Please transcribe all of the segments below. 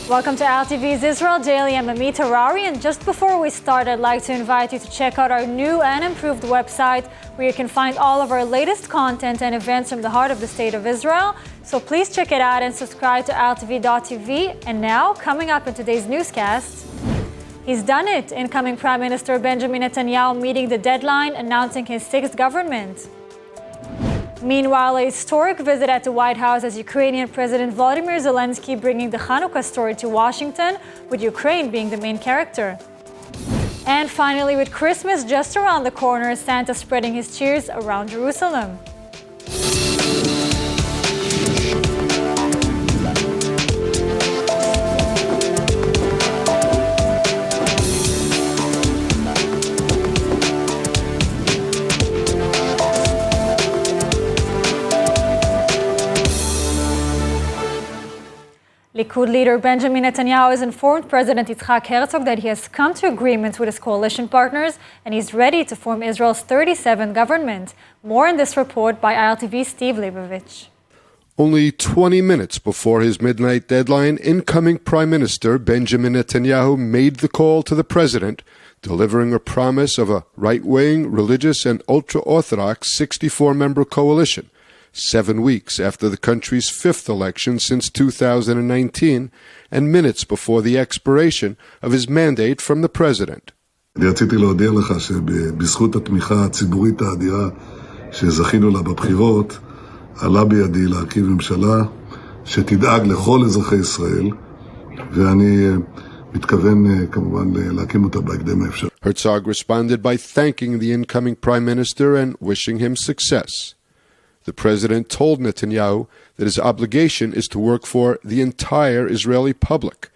Welcome to ILTV's Israel Daily. I'm Amit Harari, and just before we start, I'd like to invite you to check out our new and improved website where you can find all of our latest content and events from the heart of the State of Israel. So please check it out and subscribe to ILTV.tv. And now, coming up in today's newscast, he's done it. Incoming Prime Minister Benjamin Netanyahu meeting the deadline, announcing his sixth government. Meanwhile, a historic visit at the White House as Ukrainian President Volodymyr Zelenskyy bringing the Hanukkah story to Washington, with Ukraine being the main character. And finally, with Christmas just around the corner, Santa spreading his cheers around Jerusalem. Likud leader Benjamin Netanyahu has informed President Yitzhak Herzog that he has come to agreements with his coalition partners and he's ready to form Israel's 37th government. More in this report by ILTV's Steve Leibovich. Only 20 minutes before his midnight deadline, incoming Prime Minister Benjamin Netanyahu made the call to the president, delivering a promise of a right-wing, religious, and ultra-Orthodox 64-member coalition, 7 weeks after the country's fifth election since 2019, and minutes before the expiration of his mandate from the president. רציתי להודיע לך שבזכות התמיכה הציבורית האדירה שזכינו לה בבחירות, עלה בידי להקים ממשלה שתדאג לכל אזרחי ישראל, ואני מתכוון כמובן להקים אותה בהקדם האפשרי. Herzog responded by thanking the incoming prime minister and wishing him success. The president told Netanyahu that his obligation is to work for the entire Israeli public,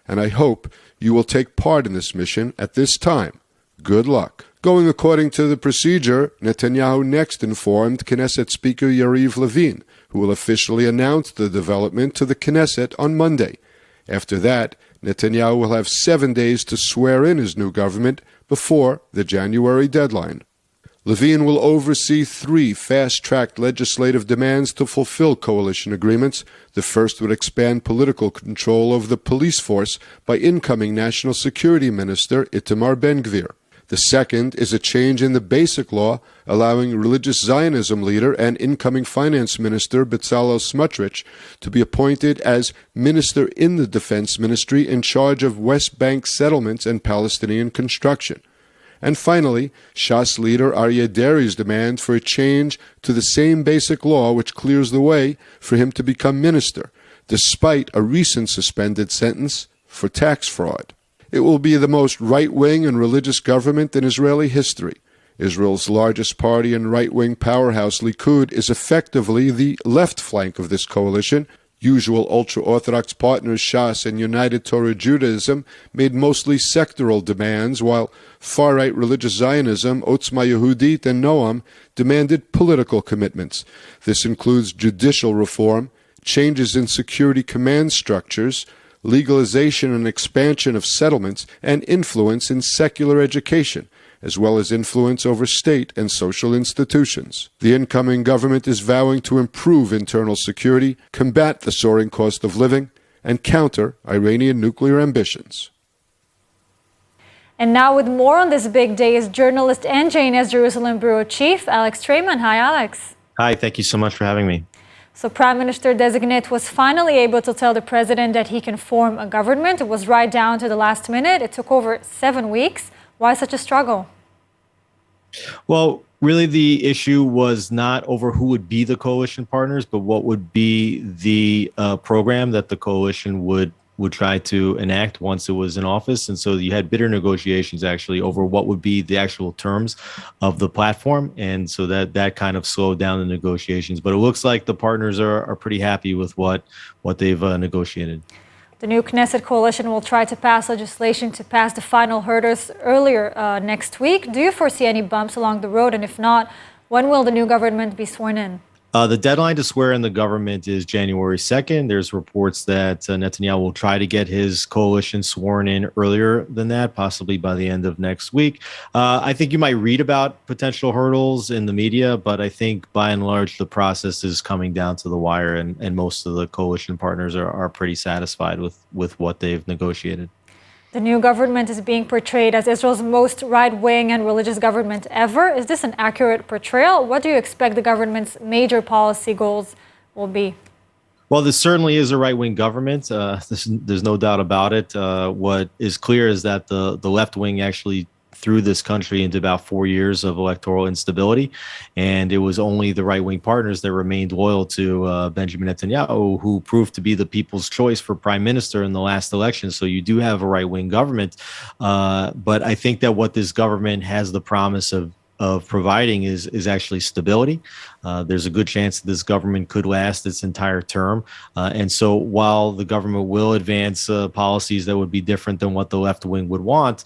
and I hope you will take part in this mission at this time. Good luck. Going according to the procedure, Netanyahu next informed Knesset Speaker Yariv Levin, who will officially announce the development to the Knesset on Monday. After that, Netanyahu will have 7 days to swear in his new government before the January deadline. Levin will oversee 3 fast-tracked legislative demands to fulfill coalition agreements. The first would expand political control over the police force by incoming National Security Minister Itamar Ben-Gvir. The second is a change in the basic law allowing religious Zionism leader and incoming finance minister Bezalel Smotrich to be appointed as minister in the defense ministry in charge of West Bank settlements and Palestinian construction. And finally, Shas leader Aryeh Deri's demand for a change to the same basic law which clears the way for him to become minister, despite a recent suspended sentence for tax fraud. It will be the most right-wing and religious government in Israeli history. Israel's largest party and right-wing powerhouse, Likud, is effectively the left flank of this coalition. Usual ultra-Orthodox partners Shas and United Torah Judaism made mostly sectoral demands, while far-right religious Zionism, Otzma Yehudit, and Noam demanded political commitments. This includes judicial reform, changes in security command structures, legalization and expansion of settlements, and influence in secular education, as well as influence over state and social institutions. The incoming government is vowing to improve internal security, combat the soaring cost of living, and counter Iranian nuclear ambitions. And now with more on this big day is journalist and JNS Jerusalem Bureau Chief, Alex Trayman. Hi, Alex. Hi, thank you so much for having me. So Prime Minister-designate was finally able to tell the president that he can form a government. It was right down to the last minute. It took over 7 weeks. Why such a struggle? Well, really the issue was not over who would be the coalition partners, but what would be the program that the coalition would try to enact once it was in office. And so you had bitter negotiations actually over what would be the actual terms of the platform. And so that kind of slowed down the negotiations. But it looks like the partners are pretty happy with what they've negotiated. The new Knesset coalition will try to pass legislation to pass the final hurdles earlier next week. Do you foresee any bumps along the road? And if not, when will the new government be sworn in? The deadline to swear in the government is January 2nd. There's reports that Netanyahu will try to get his coalition sworn in earlier than that, possibly by the end of next week. I think you might read about potential hurdles in the media, but I think by and large, the process is coming down to the wire, and most of the coalition partners are pretty satisfied with what they've negotiated. The new government is being portrayed as Israel's most right-wing and religious government ever. Is this an accurate portrayal? What do you expect the government's major policy goals will be? Well, this certainly is a right-wing government. There's no doubt about it. What is clear is that the left wing actually threw this country into about 4 years of electoral instability. And it was only the right-wing partners that remained loyal to Benjamin Netanyahu, who proved to be the people's choice for prime minister in the last election. So you do have a right-wing government. But I think that what this government has the promise of providing is actually stability. There's a good chance that this government could last its entire term. And so while the government will advance policies that would be different than what the left wing would want,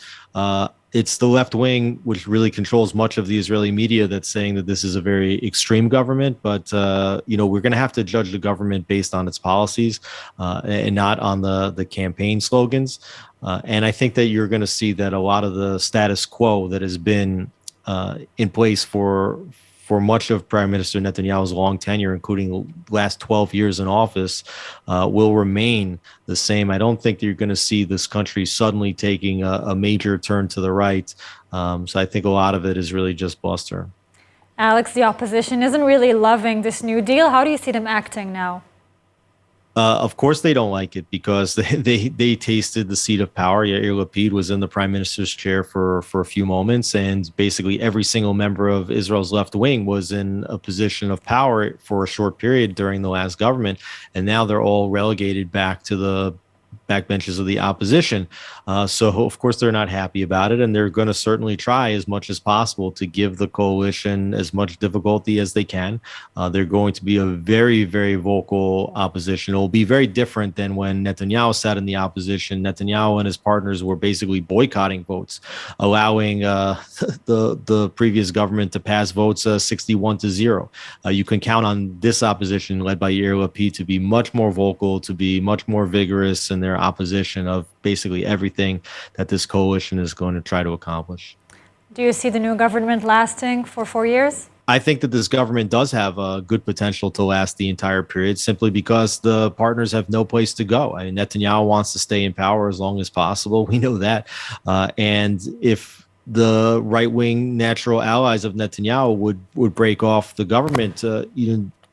it's the left wing which really controls much of the Israeli media that's saying that this is a very extreme government. But, we're going to have to judge the government based on its policies and not on the campaign slogans. And I think that you're going to see that a lot of the status quo that has been in place for much of Prime Minister Netanyahu's long tenure, including the last 12 years in office, will remain the same. I don't think that you're going to see this country suddenly taking a major turn to the right. So I think a lot of it is really just bluster. Alex, the opposition isn't really loving this new deal. How do you see them acting now? Of course, they don't like it because they tasted the seat of power. Yair Lapid was in the prime minister's chair for a few moments, and basically every single member of Israel's left wing was in a position of power for a short period during the last government, and now they're all relegated back to the backbenches of the opposition. So, of course, they're not happy about it, and they're going to certainly try as much as possible to give the coalition as much difficulty as they can. They're going to be a very, very vocal opposition. It will be very different than when Netanyahu sat in the opposition. Netanyahu and his partners were basically boycotting votes, allowing the previous government to pass votes 61-0. You can count on this opposition led by Yair Lapid to be much more vocal, to be much more vigorous in their opposition of basically everything that this coalition is going to try to accomplish. Do you see the new government lasting for 4 years? I think that this government does have a good potential to last the entire period simply because the partners have no place to go. I mean, Netanyahu wants to stay in power as long as possible. We know that. And if the right-wing natural allies of Netanyahu would break off the government,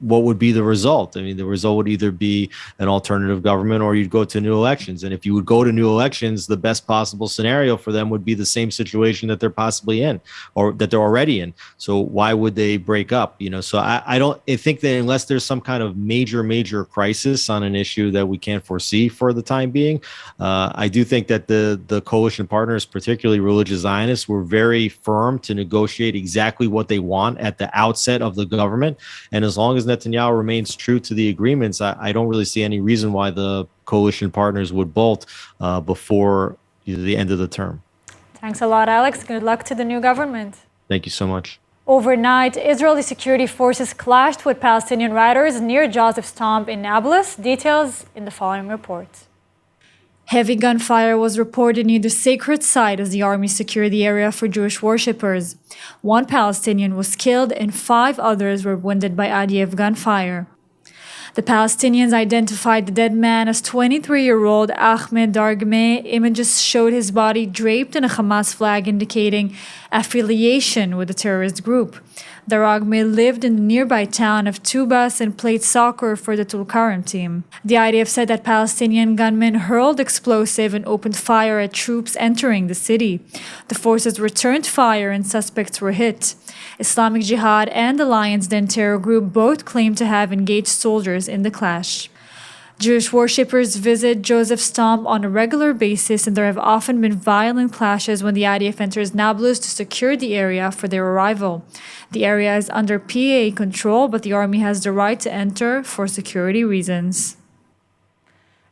what would be the result? I mean, the result would either be an alternative government or you'd go to new elections. And if you would go to new elections, the best possible scenario for them would be the same situation that they're possibly in or that they're already in. So why would they break up? So I think that unless there's some kind of major crisis on an issue that we can't foresee for the time being, I do think that the coalition partners, particularly religious Zionists, were very firm to negotiate exactly what they want at the outset of the government. And as long as Netanyahu remains true to the agreements, I don't really see any reason why the coalition partners would bolt before the end of the term. Thanks a lot, Alex. Good luck to the new government. Thank you so much. Overnight, Israeli security forces clashed with Palestinian riders near Joseph's tomb in Nablus. Details in the following report. Heavy gunfire was reported near the sacred site as the army secured the area for Jewish worshippers. One Palestinian was killed and 5 others were wounded by IDF gunfire. The Palestinians identified the dead man as 23-year-old Ahmed Dargmeh. Images showed his body draped in a Hamas flag indicating affiliation with the terrorist group. Dargmeh lived in the nearby town of Tubas and played soccer for the Tulkarem team. The IDF said that Palestinian gunmen hurled explosive and opened fire at troops entering the city. The forces returned fire and suspects were hit. Islamic Jihad and the Lions Den terror group both claim to have engaged soldiers in the clash. Jewish worshippers visit Joseph's tomb on a regular basis, and there have often been violent clashes when the IDF enters Nablus to secure the area for their arrival. The area is under PA control, but the army has the right to enter for security reasons.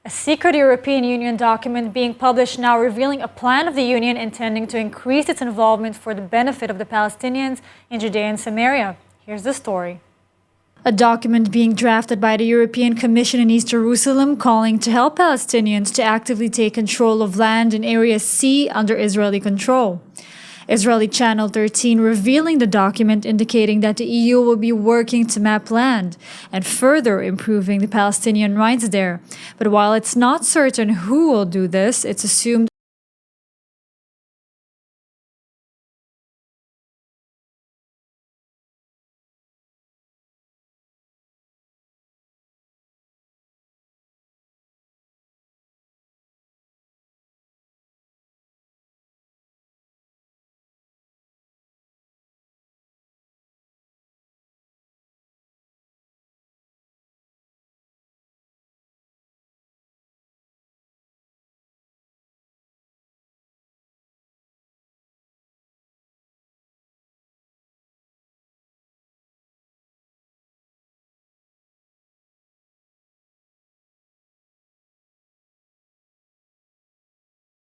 A secret European Union document being published now revealing a plan of the Union intending to increase its involvement for the benefit of the Palestinians in Judea and Samaria. Here's the story. A document being drafted by the European Commission in East Jerusalem calling to help Palestinians to actively take control of land in Area C under Israeli control. Israeli Channel 13 revealing the document indicating that the EU will be working to map land and further improving the Palestinian rights there. But while it's not certain who will do this, it's assumed